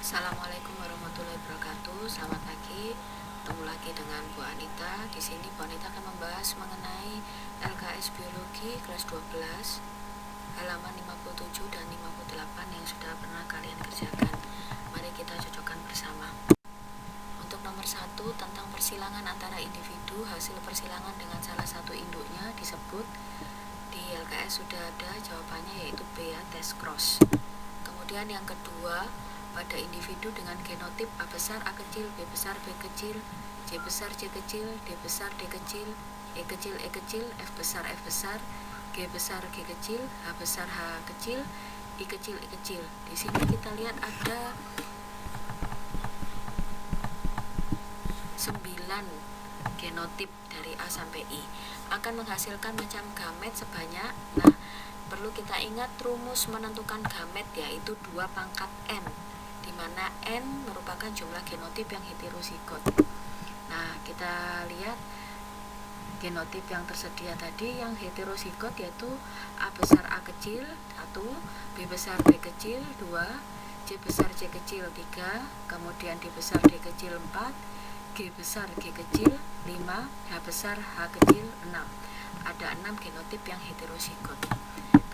Assalamualaikum warahmatullahi wabarakatuh. Selamat pagi. Ketemu lagi dengan Bu Anita. Di sini Bu Anita akan membahas mengenai LKS Biologi kelas 12 halaman 57 dan 58 yang sudah pernah kalian kerjakan. Mari kita cocokkan bersama. Untuk nomor 1 tentang persilangan antara individu, hasil persilangan dengan salah satu induknya disebut. Di LKS sudah ada jawabannya, yaitu B ya, tes cross. Kemudian yang kedua, pada individu dengan genotip A besar A kecil, B besar B kecil, C besar C kecil, D besar D kecil, E kecil E kecil, F besar F besar, G besar G kecil, H besar H kecil, I kecil I kecil. Di sini kita lihat ada 9 genotip dari A sampai I, akan menghasilkan macam gamet sebanyak. Nah, perlu kita ingat rumus menentukan gamet, yaitu 2 pangkat N, di mana N merupakan jumlah genotip yang heterozigot. Nah, kita lihat genotip yang tersedia tadi yang heterozigot, yaitu A besar A kecil 1, B besar B kecil 2, C besar C kecil 3, kemudian D besar D kecil 4, G besar G kecil 5, H besar H kecil 6. Ada 6 genotip yang heterozigot.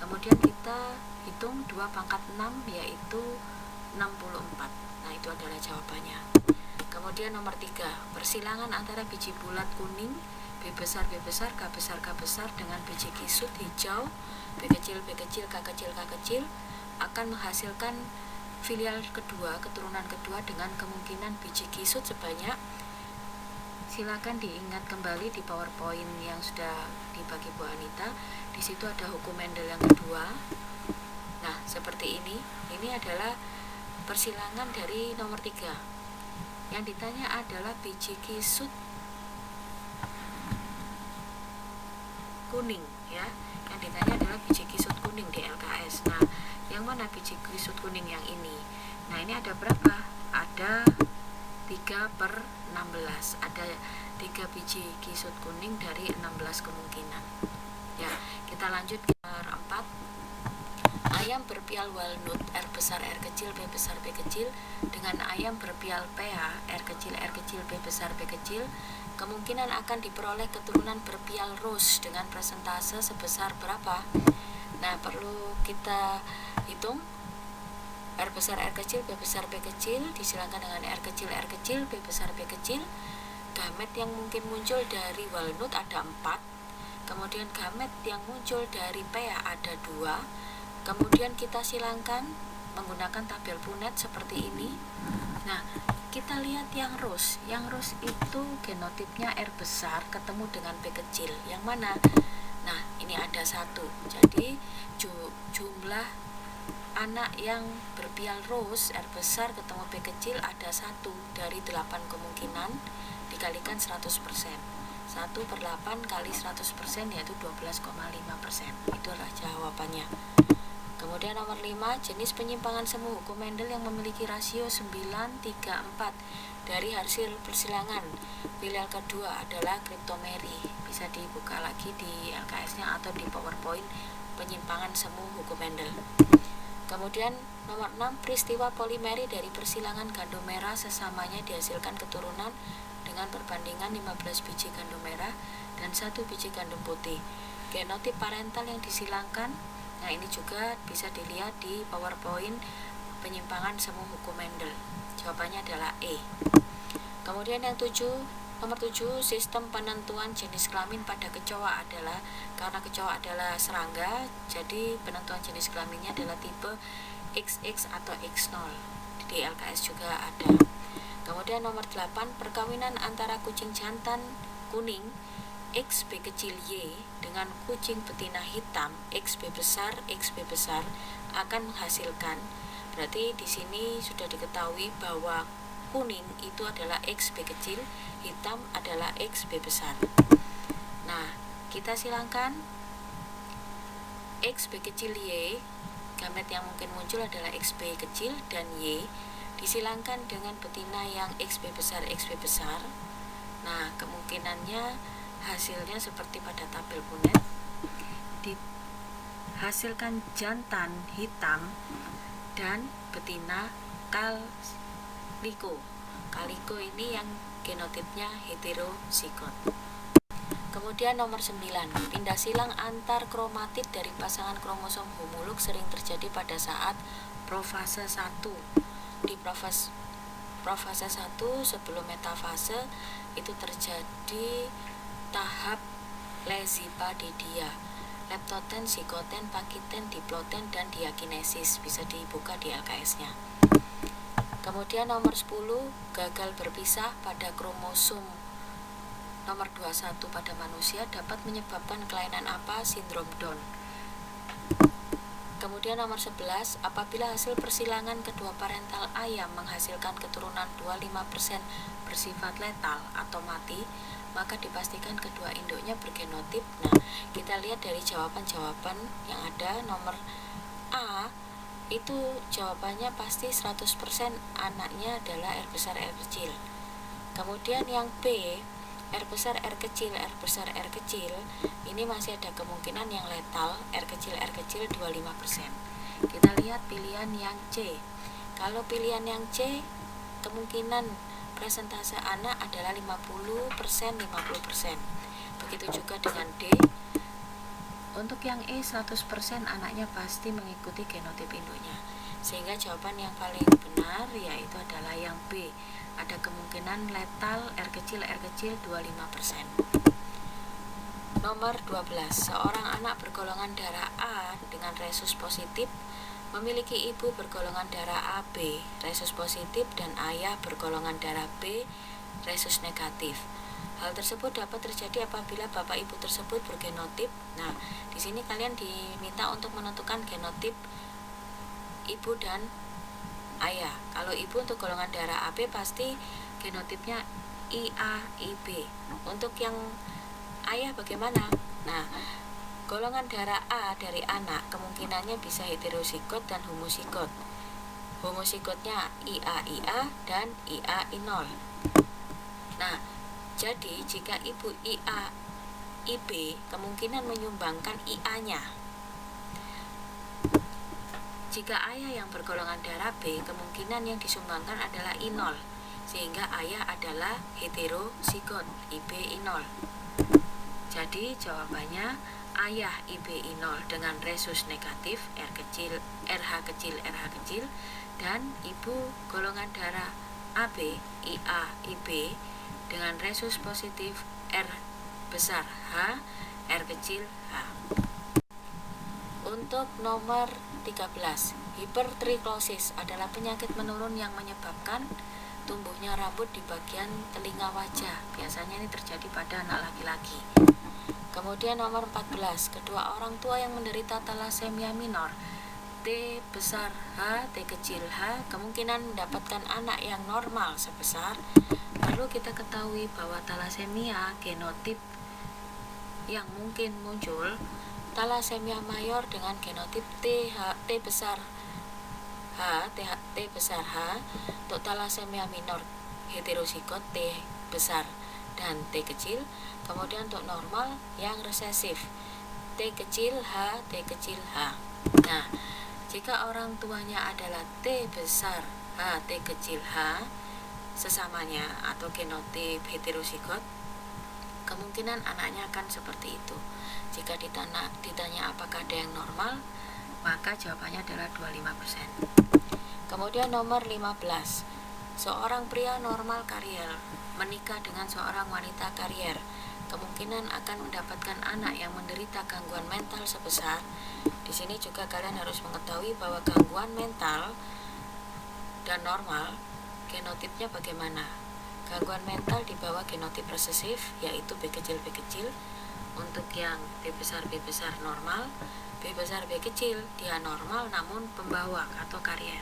Kemudian kita hitung 2 pangkat 6, yaitu 64. Nah, itu adalah jawabannya. Kemudian nomor 3, persilangan antara biji bulat kuning B besar K besar dengan biji kisut hijau B kecil K kecil akan menghasilkan filial kedua, keturunan kedua dengan kemungkinan biji kisut sebanyak. Silakan diingat kembali di PowerPoint yang sudah dibagi Bu Anita. Di situ ada hukum Mendel yang kedua. Nah, seperti ini. Ini adalah persilangan dari nomor 3. Yang ditanya adalah biji kisut kuning ya. Yang ditanya adalah biji kisut kuning di LKS. Nah, yang mana biji kisut kuning yang ini? Nah, ini ada berapa? Ada 3/16. Ada 3 biji kisut kuning dari 16 kemungkinan. Ya, kita lanjut ke nomor 4. Ayam berpial walnut R besar R kecil B besar B kecil dengan ayam berpial PA R kecil B besar B kecil, kemungkinan akan diperoleh keturunan berpial rose dengan persentase sebesar berapa? Nah, perlu kita hitung. R besar R kecil B besar B kecil disilangkan dengan R kecil B besar B kecil. Gamet yang mungkin muncul dari walnut ada 4. Kemudian gamet yang muncul dari PA ada 2. Kemudian kita silangkan menggunakan tabel Punnett seperti ini. Nah, kita lihat yang rose. Yang rose itu genotipnya R besar ketemu dengan B kecil. Yang mana? Nah, ini ada 1. Jadi jumlah anak yang berpial rose R besar ketemu B kecil ada 1 dari 8 kemungkinan dikalikan 100%. 1/8 kali 100% yaitu 12,5%. Itulah jawabannya. Kemudian nomor 5, jenis penyimpangan semu hukum Mendel yang memiliki rasio 9:3:4 dari hasil persilangan. Filial kedua adalah Cryptomery. Bisa dibuka lagi di LKS-nya atau di PowerPoint penyimpangan semu hukum Mendel. Kemudian nomor 6, peristiwa polimeri dari persilangan gandum merah sesamanya dihasilkan keturunan dengan perbandingan 15 biji gandum merah dan 1 biji gandum putih. Genotip parental yang disilangkan, nah ini juga bisa dilihat di PowerPoint penyimpangan semu hukum Mendel. Jawabannya adalah E. Kemudian yang nomor 7, sistem penentuan jenis kelamin pada kecoa adalah, karena kecoa adalah serangga, jadi penentuan jenis kelaminnya adalah tipe XX atau X0. Di LKS juga ada. Kemudian nomor 8, perkawinan antara kucing jantan kuning XB kecil Y dengan kucing betina hitam XB besar akan menghasilkan. Berarti di sini sudah diketahui bahwa kuning itu adalah XB kecil, hitam adalah XB besar. Nah, kita silangkan XB kecil Y, gamet yang mungkin muncul adalah XB kecil dan Y, disilangkan dengan betina yang XB besar. Nah, kemungkinannya hasilnya seperti pada tabel Punnett. Dihasilkan jantan hitam dan betina Kaliko ini yang genotipnya heterozigot. Kemudian nomor 9, pindah silang antar kromatid dari pasangan kromosom homolog sering terjadi pada saat profase 1. Di profase 1 sebelum metafase itu terjadi tahap lezipadidia, leptoten, zikoten, pakiten, diploten, dan diakinesis. Bisa dibuka di LKS-nya. Kemudian nomor 10, gagal berpisah pada kromosom nomor 21 pada manusia dapat menyebabkan kelainan apa? Sindrom Down. Kemudian nomor 11, apabila hasil persilangan kedua parental ayam menghasilkan keturunan 25% bersifat letal atau mati, maka dipastikan kedua induknya bergenotip. Nah, kita lihat dari jawaban-jawaban yang ada. Nomor A itu jawabannya pasti 100% anaknya adalah R besar R kecil. Kemudian yang B, R besar R kecil, R besar R kecil, ini masih ada kemungkinan yang letal, R kecil 25%. Kita lihat pilihan yang C. Kalau pilihan yang C, kemungkinan presentase anak adalah 50%. Begitu juga dengan D. Untuk yang E, 100% anaknya pasti mengikuti genotip induknya. Sehingga jawaban yang paling benar yaitu adalah yang B. Ada kemungkinan letal R kecil 25%. Nomor 12, seorang anak bergolongan darah A dengan resus positif memiliki ibu bergolongan darah AB resus positif dan ayah bergolongan darah B resus negatif. Hal tersebut dapat terjadi apabila bapak ibu tersebut bergenotip. Nah, di sini kalian diminta untuk menentukan genotip ibu dan ayah. Kalau ibu untuk golongan darah AB pasti genotipnya IA, IB. Untuk yang ayah bagaimana? Nah, golongan darah A dari anak kemungkinannya bisa heterozigot dan homozigot. Homozigotnya IA dan IA-I0. Nah, jadi jika ibu IA, IB kemungkinan menyumbangkan IA-nya. Jika ayah yang bergolongan darah B, kemungkinan yang disumbangkan adalah I0, sehingga ayah adalah heterozigot, IB-I0. Jadi jawabannya ayah IB-I0 dengan resus negatif RH kecil, dan ibu golongan darah AB, IA, IB dengan resus positif R besar H, R kecil H. Untuk nomor 13, hipertriklosis adalah penyakit menurun yang menyebabkan tumbuhnya rambut di bagian telinga wajah. Biasanya ini terjadi pada anak laki-laki. Kemudian nomor 14, kedua orang tua yang menderita talasemia minor T besar H, T kecil H kemungkinan mendapatkan anak yang normal sebesar. Perlu kita ketahui bahwa talasemia genotip yang mungkin muncul talasemia mayor dengan genotip T besar H, T besar H. Untuk talasemia minor heterozigot T besar dan T kecil. Kemudian untuk normal yang resesif T kecil H, T kecil H. Nah, jika orang tuanya adalah T besar H, T kecil H sesamanya atau genotip heterozigot, kemungkinan anaknya akan seperti itu. Jika ditanya apakah ada yang normal, maka jawabannya adalah 25%. Kemudian nomor 15, seorang pria normal karier menikah dengan seorang wanita karier, kemungkinan akan mendapatkan anak yang menderita gangguan mental sebesar. Di sini juga kalian harus mengetahui bahwa gangguan mental dan normal genotipnya bagaimana. Gangguan mental di bawah genotip resesif yaitu B kecil. Untuk yang B besar normal, B besar B kecil dia normal namun pembawa atau karier.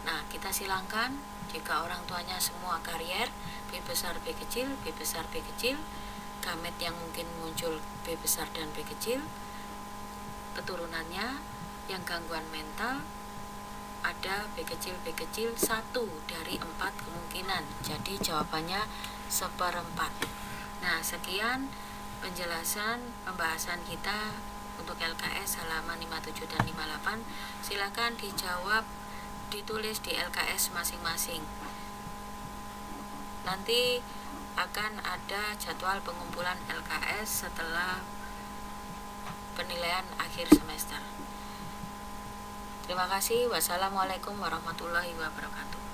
Nah, kita silangkan jika orang tuanya semua karier B besar B kecil, gamet yang mungkin muncul B besar dan B kecil, keturunannya yang gangguan mental ada B kecil 1 dari 4 kemungkinan. Jadi jawabannya 1/4. Nah, sekian penjelasan pembahasan kita untuk LKS halaman 57 dan 58. Silakan dijawab ditulis di LKS masing-masing. Nanti akan ada jadwal pengumpulan LKS setelah penilaian akhir semester. Terima kasih. Wassalamualaikum warahmatullahi wabarakatuh.